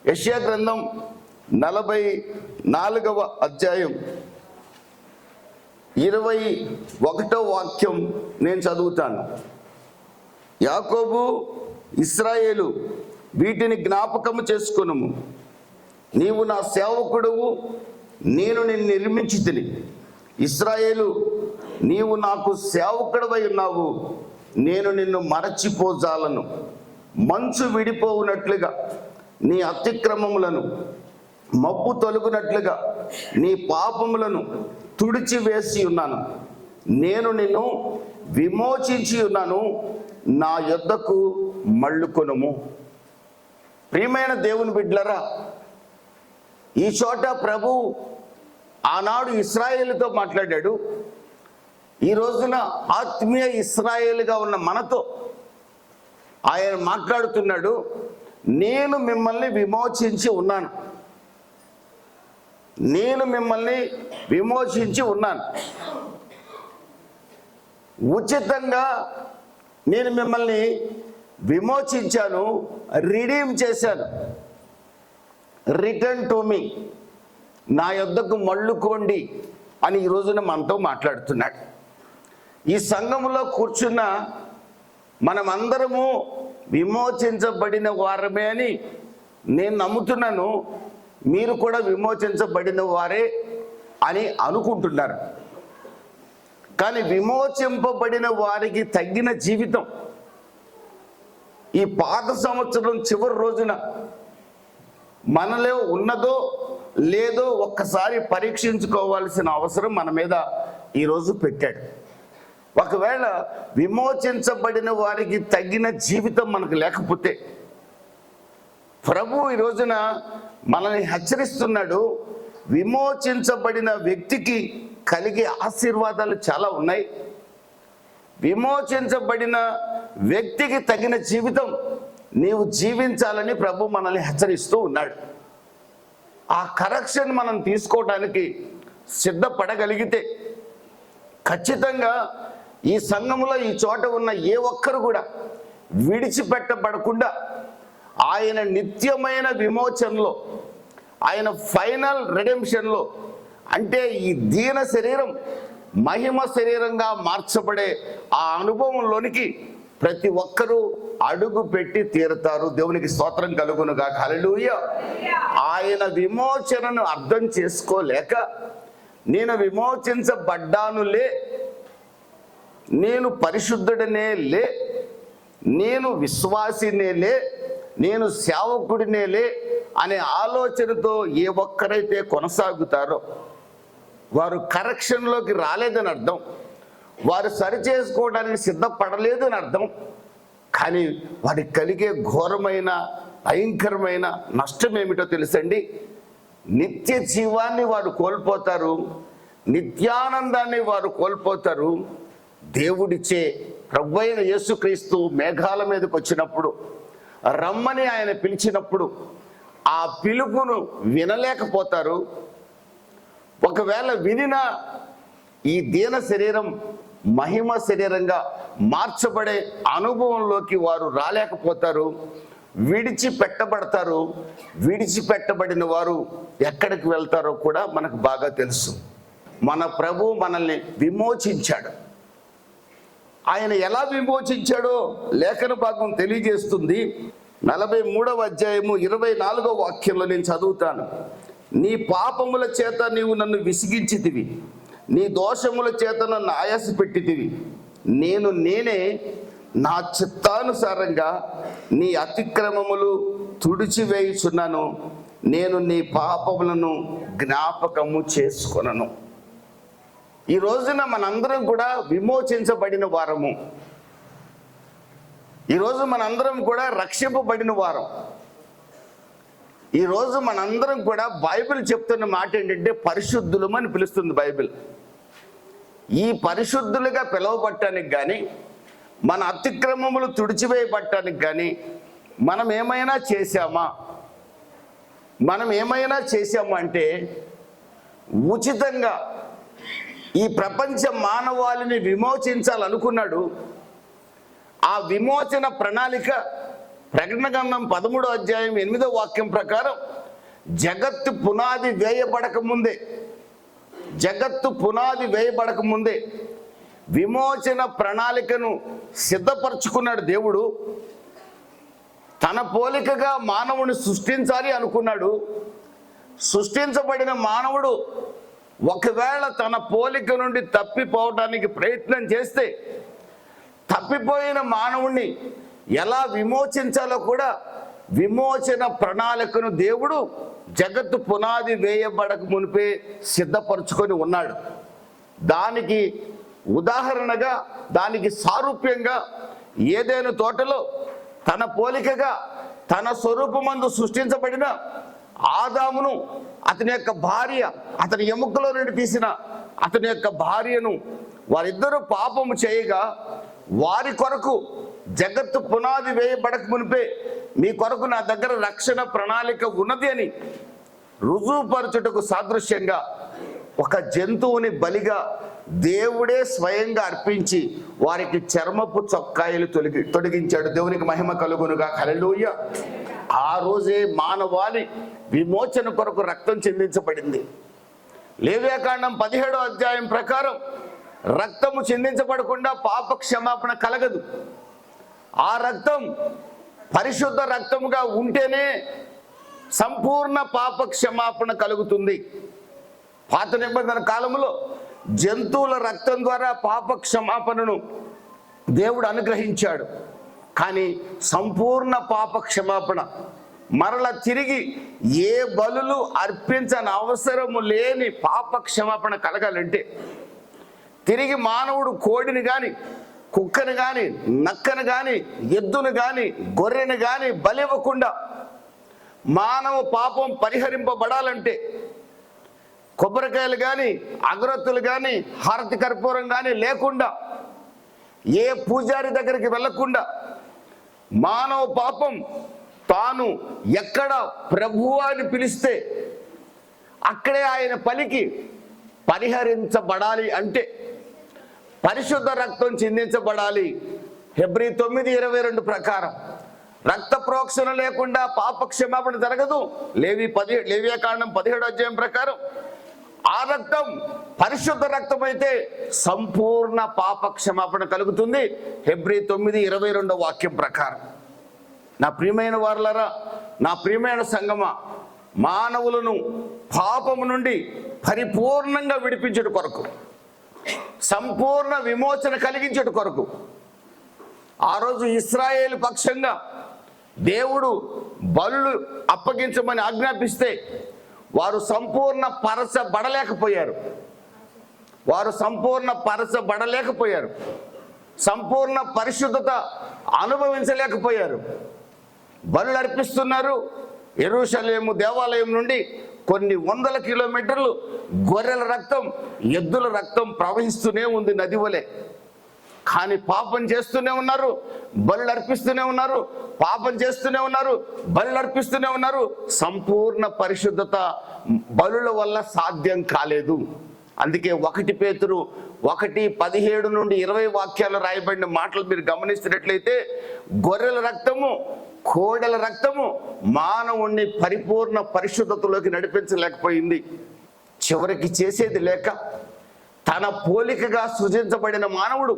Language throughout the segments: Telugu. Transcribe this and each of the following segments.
యెషయా గ్రంథం 44వ అధ్యాయం 21వ వాక్యం నేను చదువుతాను. యాకోబు, ఇశ్రాయేలు, వీటిని జ్ఞాపకము చేసుకొనుము. నీవు నా సేవకుడువు, నేను నిన్ను నిర్మించితిని. ఇశ్రాయేలు, నీవు నాకు సేవకుడవై ఉన్నావు, నేను నిన్ను మరచిపోజాలను. మంచు విడిపోవునట్లుగా నీ అతిక్రమములను, మబ్బు తొలగునట్లుగా నీ పాపములను తుడిచివేసి ఉన్నాను. నేను నిన్ను విమోచించి ఉన్నాను, నా యొద్దకు మళ్ళుకొనుము. ప్రియమైన దేవుని బిడ్డలారా, ఈ చోట ప్రభు ఆనాడు ఇశ్రాయేలుతో మాట్లాడాడు. ఈ రోజున ఆత్మీయ ఇశ్రాయేలుగా ఉన్న మనతో ఆయన మాట్లాడుతున్నాడు. నేను మిమ్మల్ని విమోచించి ఉన్నాను, నేను మిమ్మల్ని విమోచించి ఉన్నాను. ఉచితంగా నేను మిమ్మల్ని విమోచించాను, రిడీమ్ చేశాను. రిటర్న్ టు మీ, నా యొద్దకు మళ్ళుకోండి అని ఈ రోజున మనతో మాట్లాడుతున్నాడు. ఈ సంఘములో కూర్చున్న మనమందరము విమోచించబడిన వారమే అని నేను నమ్ముతున్నాను. మీరు కూడా విమోచించబడిన వారే అని అనుకుంటున్నారు. కానీ విమోచింపబడిన వారికి తగిన జీవితం ఈ పాత సంవత్సరం చివరి రోజున మనలో ఉన్నదో లేదో ఒక్కసారి పరీక్షించుకోవాల్సిన అవసరం మన మీద ఈరోజు పెట్టాడు. ఒకవేళ విమోచించబడిన వారికి తగిన జీవితం మనకు లేకపోతే ప్రభు ఈ రోజున మనల్ని హెచ్చరిస్తున్నాడు. విమోచించబడిన వ్యక్తికి కలిగే ఆశీర్వాదాలు చాలా ఉన్నాయి. విమోచించబడిన వ్యక్తికి తగిన జీవితం నీవు జీవించాలని ప్రభు మనల్ని హెచ్చరిస్తూ ఉన్నాడు. ఆ కరెక్షన్ మనం తీసుకోవడానికి సిద్ధపడగలిగితే ఖచ్చితంగా ఈ సంఘములో ఈ చోట ఉన్న ఏ ఒక్కరు కూడా విడిచిపెట్టబడకుండా ఆయన నిత్యమైన విమోచనలో, ఆయన ఫైనల్ రెడెంప్షన్లో, అంటే ఈ దీన శరీరం మహిమ శరీరంగా మార్చబడే ఆ అనుభవంలోనికి ప్రతి ఒక్కరూ అడుగు పెట్టి తీరుతారు. దేవునికి స్తోత్రం కలుగునుగా. హల్లెలూయా. ఆయన విమోచనను అర్థం చేసుకోలేక నేను విమోచించబడ్డానులే, నేను పరిశుద్ధుడనే లే, నేను విశ్వాసినేలే, నేను సేవకుడినేలే అనే ఆలోచనతో ఏ ఒక్కరైతే కొనసాగుతారో వారు కరెక్షన్లోకి రాలేదని అర్థం, వారు సరిచేసుకోవడానికి సిద్ధపడలేదు అని అర్థం. కానీ వారికి కలిగే ఘోరమైన భయంకరమైన నష్టం ఏమిటో తెలుసండి. నిత్య జీవాన్ని వారు కోల్పోతారు, నిత్యానందాన్ని వారు కోల్పోతారు. దేవుడిచ్చే ప్రభువైన యేసుక్రీస్తు మేఘాల మీదకి వచ్చినప్పుడు, రమ్మని ఆయన పిలిచినప్పుడు ఆ పిలుపును వినలేకపోతారు. ఒకవేళ వినినా ఈ దీన శరీరం మహిమ శరీరంగా మార్చబడే అనుభవంలోకి వారు రాలేకపోతారు, విడిచిపెట్టబడతారు. విడిచిపెట్టబడిన వారు ఎక్కడికి వెళ్తారో కూడా మనకు బాగా తెలుసు. మన ప్రభు మనల్ని విమోచించాడు. ఆయన ఎలా విమోచించాడో లేఖన భాగం తెలియజేస్తుంది. 43వ అధ్యాయము 24వ వాక్యంలో నేను చదువుతాను. నీ పాపముల చేత నీవు నన్ను విసిగించితివి, నీ దోషముల చేత నన్ను ఆయాస పెట్టితివి. నేనే నా చిత్తానుసారంగా నీ అతిక్రమములు తుడిచివేయుచున్నాను, నేను నీ పాపములను జ్ఞాపకము చేసుకొనను. ఈ రోజున మనందరం కూడా విమోచించబడిన వారము. ఈరోజు మనందరం కూడా రక్షింపబడిన వారం. ఈరోజు మనందరం కూడా బైబిల్ చెప్తున్న మాట ఏంటంటే పరిశుద్ధులం అని పిలుస్తుంది బైబిల్. ఈ పరిశుద్ధులుగా పిలువబడటానికి కానీ, మన అతిక్రమములు తుడిచివేయబడటానికి కానీ మనం ఏమైనా చేశామా? మనం ఏమైనా చేశామా అంటే ఉచితంగా ఈ ప్రపంచ మానవాళిని విమోచించాలనుకున్నాడు. ఆ విమోచన ప్రణాళిక ప్రకటన గ్రంథం 13వ అధ్యాయం 8వ వాక్యం ప్రకారం జగత్తు పునాది వేయబడక ముందే విమోచన ప్రణాళికను సిద్ధపరచుకున్నాడు దేవుడు. తన పోలికగా మానవుని సృష్టించాలి అనుకున్నాడు. సృష్టించబడిన మానవుడు ఒకవేళ తన పోలిక నుండి తప్పిపోవడానికి ప్రయత్నం చేస్తే తప్పిపోయిన మానవుణ్ణి ఎలా విమోచించాలో కూడా విమోచన ప్రణాళికను దేవుడు జగత్తు పునాది వేయబడక మునిపే సిద్ధపరచుకొని ఉన్నాడు. దానికి ఉదాహరణగా, దానికి సారూప్యంగా ఏదైనా తోటలో తన పోలికగా తన స్వరూపమందు సృష్టించబడిన ఆదామును, అతని యొక్క భార్య, అతని ఎముకలో నుండి తీసిన అతని యొక్క భార్యను వారిద్దరూ పాపము చేయగా వారి కొరకు జగత్తు పునాది వేయబడక మునిపే మీ కొరకు నా దగ్గర రక్షణ ప్రణాళిక ఉన్నది అని రుజువుపరచుటకు సాదృశ్యంగా ఒక జంతువుని బలిగా దేవుడే స్వయంగా అర్పించి వారికి చర్మపు చొక్కాయలు తొలగించాడు. దేవునికి మహిమ కలుగునుగా. హల్లెలూయా. ఆ రోజే మానవాళి విమోచన కొరకు రక్తం చిందించబడింది. లేవ్యాకాండం 17వ అధ్యాయం ప్రకారం రక్తము చిందించబడకుండా పాప క్షమాపణ కలగదు. ఆ రక్తం పరిశుద్ధ రక్తముగా ఉంటేనే సంపూర్ణ పాప క్షమాపణ కలుగుతుంది. పాత నిబంధన కాలంలో జంతువుల రక్తం ద్వారా పాప క్షమాపణను దేవుడు అనుగ్రహించాడు. కానీ సంపూర్ణ పాప క్షమాపణ మరల తిరిగి ఏ బలులు అర్పించని అవసరము లేని పాప క్షమాపణ కలగాలంటే తిరిగి మానవుడు కోడిని కానీ, కుక్కను కానీ, నక్కను కానీ, ఎద్దును కానీ, గొర్రెను కానీ బలివ్వకుండా మానవ పాపం పరిహరింపబడాలంటే కొబ్బరికాయలు కానీ, అగరొత్తులు కానీ, హారతి కర్పూరం కానీ లేకుండా, ఏ పూజారి దగ్గరికి వెళ్లకుండా మానవ పాపం తాను ఎక్కడ ప్రభువు అని పిలిస్తే అక్కడే ఆయన పలికి పరిహరించబడాలి అంటే పరిశుద్ధ రక్తం చిందించబడాలి. హెబ్రీ 9:22 ప్రకారం రక్త ప్రోక్షణ లేకుండా పాప క్షమాపణ జరగదు. లేవ్యాకాండం 17వ అధ్యాయం ప్రకారం ఆ రక్తం పరిశుద్ధ రక్తం అయితే సంపూర్ణ పాప క్షమాపణ కలుగుతుంది. హెబ్రీ 9:22 వాక్యం ప్రకారం. నా ప్రియమైన వారలారా, నా ప్రియమైన సంగమా, మానవులను పాపము నుండి పరిపూర్ణంగా విడిపించుట కొరకు, సంపూర్ణ విమోచన కలిగించుట కొరకు ఆ రోజు ఇశ్రాయేలు పక్షంగా దేవుడు బలులు అప్పగించమని ఆజ్ఞాపిస్తే వారు సంపూర్ణ పరచబడలేకపోయారు. సంపూర్ణ పరిశుద్ధత అనుభవించలేకపోయారు. బలులు అర్పిస్తున్నారు. యెరూషలేము దేవాలయం నుండి కొన్ని వందల కిలోమీటర్లు గొర్రెల రక్తం, ఎద్దుల రక్తం ప్రవహిస్తూనే ఉంది నది వలె. కానీ పాపం చేస్తూనే ఉన్నారు, బలులు అర్పిస్తూనే ఉన్నారు, పాపం చేస్తూనే ఉన్నారు, బలులు అర్పిస్తూనే ఉన్నారు. సంపూర్ణ పరిశుద్ధత బలుల వల్ల సాధ్యం కాలేదు. అందుకే 1 పేతురు 1:17 నుండి 20 వాక్యాలు రాయబడిన మాటలు మీరు గమనిస్తున్నట్లయితే గొర్రెల రక్తము, కోడెల రక్తము మానవుణ్ణి పరిపూర్ణ పరిశుద్ధతలోకి నడిపించలేకపోయింది. చివరికి చేసేది లేక తన పోలికగా సృజించబడిన మానవుడు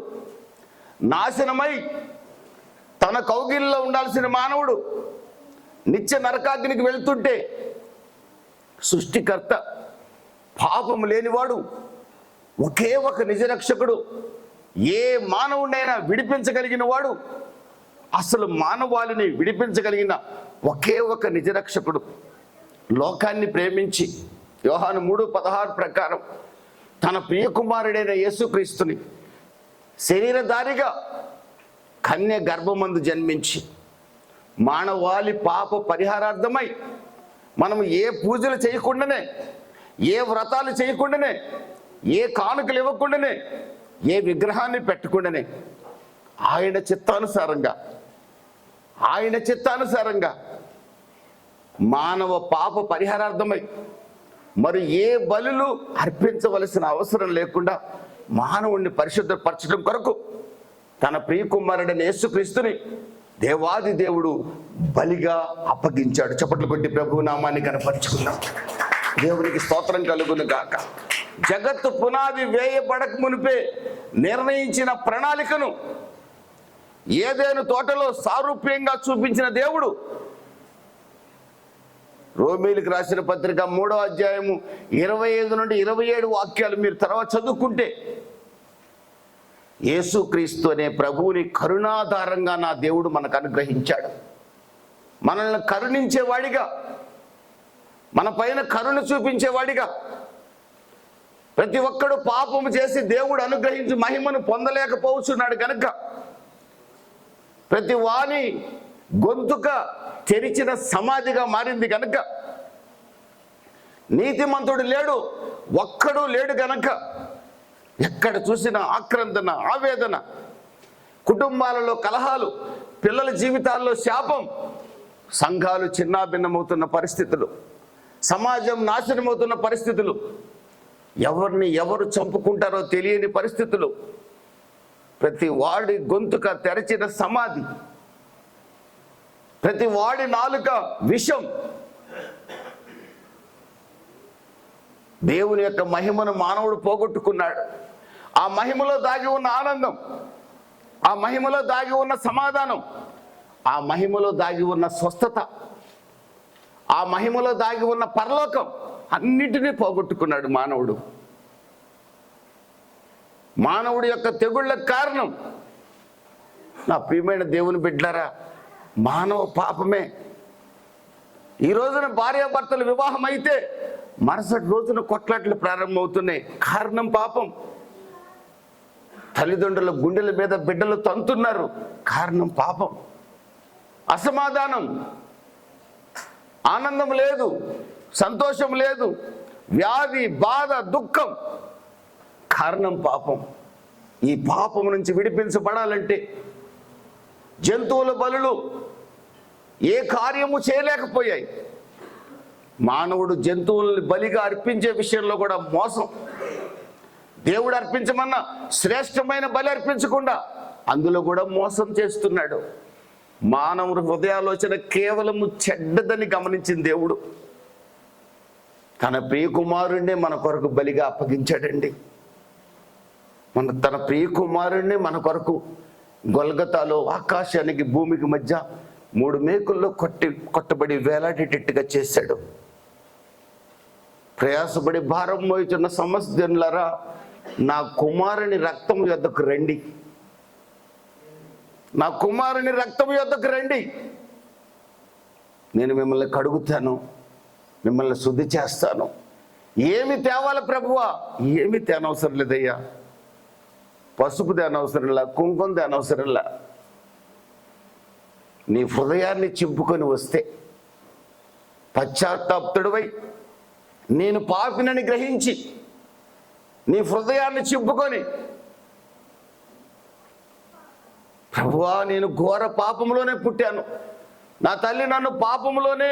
నాశనమై, తన కౌగిలిలో ఉండాల్సిన మానవుడు నిత్య నరకాగ్నికి వెళ్తుంటే సృష్టికర్త, పాపము లేనివాడు, ఒకే ఒక నిజరక్షకుడు, ఏ మానవుడైనా విడిపించగలిగిన వాడు, అసలు మానవాళిని విడిపించగలిగిన ఒకే ఒక నిజరక్షకుడు లోకాన్ని ప్రేమించి యోహాను 3:16 ప్రకారం తన ప్రియకుమారుడైన యేసుక్రీస్తుని శరీరధారిగా కన్య గర్భమందు జన్మించి మానవాళి పాప పరిహారార్థమై మనం ఏ పూజలు చేయకుండానే, ఏ వ్రతాలు చేయకుండానే, ఏ కానుకలు ఇవ్వకుండానే, ఏ విగ్రహాన్ని పెట్టకుండానే ఆయన చిత్తానుసారంగా మానవ పాప పరిహారార్థమై మరి ఏ బలులు అర్పించవలసిన అవసరం లేకుండా మానవుణ్ణి పరిశుద్ధపరచడం కొరకు తన ప్రియకుమారుడైన యేసుక్రీస్తుని దేవాది దేవుడు బలిగా అప్పగించాడు. చప్పట్లు కొట్టి ప్రభువు నామాన్ని కనపరుచుకున్నాం. దేవునికి స్తోత్రం కలుగును గాక. జగత్తు పునాది వేయబడక మునిపే నిర్ణయించిన ప్రణాళికను ఏదైనా తోటలో సారూప్యంగా చూపించిన దేవుడు రోమీయులకు రాసిన పత్రిక 3వ అధ్యాయము 25 నుండి 27 వాక్యాలు మీరు తర్వాత చదువుకుంటే, యేసుక్రీస్తు అనే ప్రభువుని కరుణాధారంగా నా దేవుడు మనకు అనుగ్రహించాడు. మనల్ని కరుణించేవాడిగా, మన పైన కరుణ చూపించేవాడిగా. ప్రతి ఒక్కడు పాపము చేసి దేవుడు అనుగ్రహించి మహిమను పొందలేకపోతున్నాడు కనుక ప్రతి వాని గొంతుక తెరిచిన సమాధిగా మారింది కనుక, నీతిమంతుడు లేడు, ఒక్కడు లేడు కనుక ఎక్కడ చూసిన ఆక్రందన, ఆవేదన, కుటుంబాలలో కలహాలు, పిల్లల జీవితాల్లో శాపం, సంఘాలు చిన్నాభిన్నమవుతున్న పరిస్థితులు, సమాజం నాశనమవుతున్న పరిస్థితులు, ఎవరిని ఎవరు చంపుకుంటారో తెలియని పరిస్థితులు, ప్రతి వాడి గొంతుక తెరచిన సమాధి, ప్రతి వాడి నాలుక విషం. దేవుని యొక్క మహిమను మానవుడు పోగొట్టుకున్నాడు. ఆ మహిమలో దాగి ఉన్న ఆనందం, ఆ మహిమలో దాగి ఉన్న సమాధానం, ఆ మహిమలో దాగి ఉన్న స్వస్థత, ఆ మహిమలో దాగి ఉన్న పరలోకం అన్నిటినీ పోగొట్టుకున్నాడు మానవుడు. మానవుడి యొక్క తెగుళ్ళకు కారణం, నా ప్రియమైన దేవుని బిడ్డలారా, మానవ పాపమే. ఈ రోజున భార్యాభర్తలు వివాహం అయితే మరుసటి రోజున కొట్లాట్లు ప్రారంభమవుతున్నాయి. కారణం పాపం. తల్లిదండ్రుల గుండెల మీద బిడ్డలు తంతున్నారు. కారణం పాపం. అసమాధానం, ఆనందం లేదు, సంతోషం లేదు, వ్యాధి, బాధ, దుఃఖం. కారణం పాపం. ఈ పాపం నుంచి విడిపించబడాలంటే జంతువుల బలులు ఏ కార్యము చేయలేకపోయాయి. మానవుడు జంతువుల్ని బలిగా అర్పించే విషయంలో కూడా మోసం. దేవుడు అర్పించమన్న శ్రేష్టమైన బలి అర్పించకుండా అందులో కూడా మోసం చేస్తున్నాడు. మానవుడి హృదయాలోచన కేవలము చెడ్డదని గమనించిన దేవుడు తన ప్రియకుమారుణ్ణి మన కొరకు బలిగా అప్పగించాడండి. తన ప్రియకుమారుణ్ణి మన కొరకు గొల్గతాలో ఆకాశానికి భూమికి మధ్య 3 మేకుల్లో కొట్టబడి వేలాడేటట్టుగా చేశాడు. ప్రయాసపడి భారం మోయుచున్న సమస్త జనులారా, నా కుమారుని రక్తం యొద్దకు రండి, నా కుమారుని రక్తం యొద్దకు రండి, నేను మిమ్మల్ని కడుగుతాను, మిమ్మల్ని శుద్ధి చేస్తాను. ఏమి తేవాలి ప్రభువా? ఏమి తేనవసరం లేదయ్యా. పసుపు తేనవసరంలా, కుంకుమ తేనవసరంలా. నీ హృదయాన్ని చింపుకొని వస్తే, పశ్చాత్తాప్తుడివై నేను పాపినని గ్రహించి నీ హృదయాన్ని చింపుకొని, ప్రభువా నేను ఘోర పాపంలోనే పుట్టాను, నా తల్లి నన్ను పాపంలోనే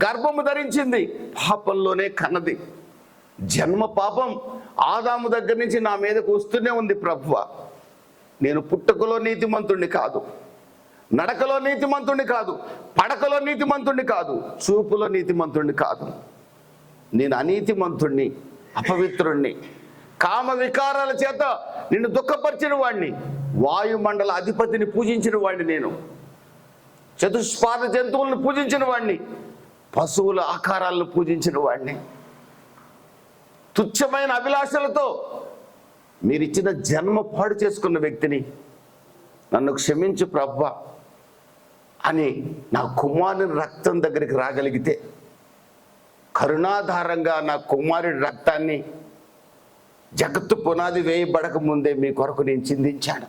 గర్భము ధరించింది, పాపంలోనే కన్నది, జన్మ పాపం ఆదాము దగ్గర నుంచి నా మీదకు వస్తూనే ఉంది ప్రభువా. నేను పుట్టుకలో నీతిమంతుణ్ణి కాదు, నడకలో నీతిమంతుణ్ణి కాదు, పడకలో నీతిమంతుణ్ణి కాదు, చూపులో నీతిమంతుణ్ణి కాదు. నేను అనీతిమంతుణ్ణి, అపవిత్రుణ్ణి, కామ వికారాల చేత నిన్ను దుఃఖపరిచిన వాడిని, వాయుమండల అధిపతిని పూజించిన వాడిని, నేను చతుష్పాద జంతువులను పూజించిన వాడిని, పశువుల ఆకారాలను పూజించిన వాడిని, తుచ్చమైన అభిలాషలతో మీరిచ్చిన జన్మ పాడు చేసుకున్న వ్యక్తిని, నన్ను క్షమించు ప్రభువా అని నా కుమారుని రక్తం దగ్గరికి రాగలిగితే, కరుణాధారంగా నా కుమారుడి రక్తాన్ని జగత్తు పునాది వేయబడక ముందే మీ కొరకు నేను చిందించాను.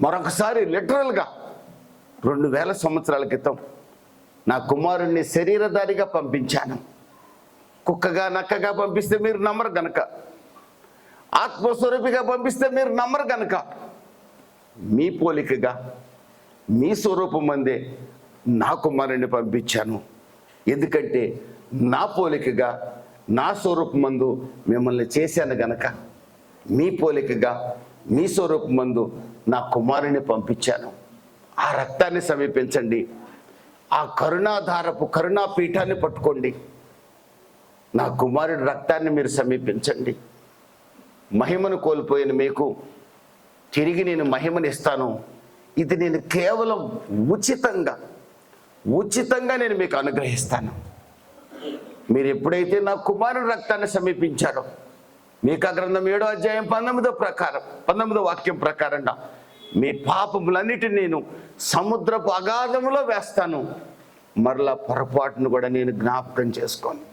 మరొకసారి లిటరల్గా 2000 సంవత్సరాల క్రితం నా కుమారుణ్ణి శరీరధారిగా పంపించాను. కుక్కగా నక్కగా పంపిస్తే మీరు నమ్మరు గనక, ఆత్మస్వరూపిగా పంపిస్తే మీరు నమ్మరు గనక, మీ పోలికగా మీ స్వరూపం అందే నా కుమారుణ్ణి పంపించాను. ఎందుకంటే నా పోలికగా నా స్వరూపమందు మిమ్మల్ని చేశాను గనక, మీ పోలికగా మీ స్వరూపమందు నా కుమారుని పంపించాను. ఆ రక్తాన్ని సమీపించండి, ఆ కరుణాధారపు కరుణా పీఠాన్ని పట్టుకోండి. నా కుమారుడి రక్తాన్ని మీరు సమీపించండి. మహిమను కోల్పోయిన మీకు తిరిగి నేను మహిమను ఇస్తాను. ఇది నేను కేవలం ఉచితంగా నేను మీకు అనుగ్రహిస్తాను. మీరు ఎప్పుడైతే నా కుమారుడి రక్తాన్ని సమీపించారో, మీకా గ్రంథం 7వ అధ్యాయం 19వ వాక్యం ప్రకారంగా మీ పాపములన్నిటిని నేను సముద్రపు అగాధములో వేస్తాను, మరలా పొరపాటును కూడా నేను జ్ఞాపకం చేసుకోను.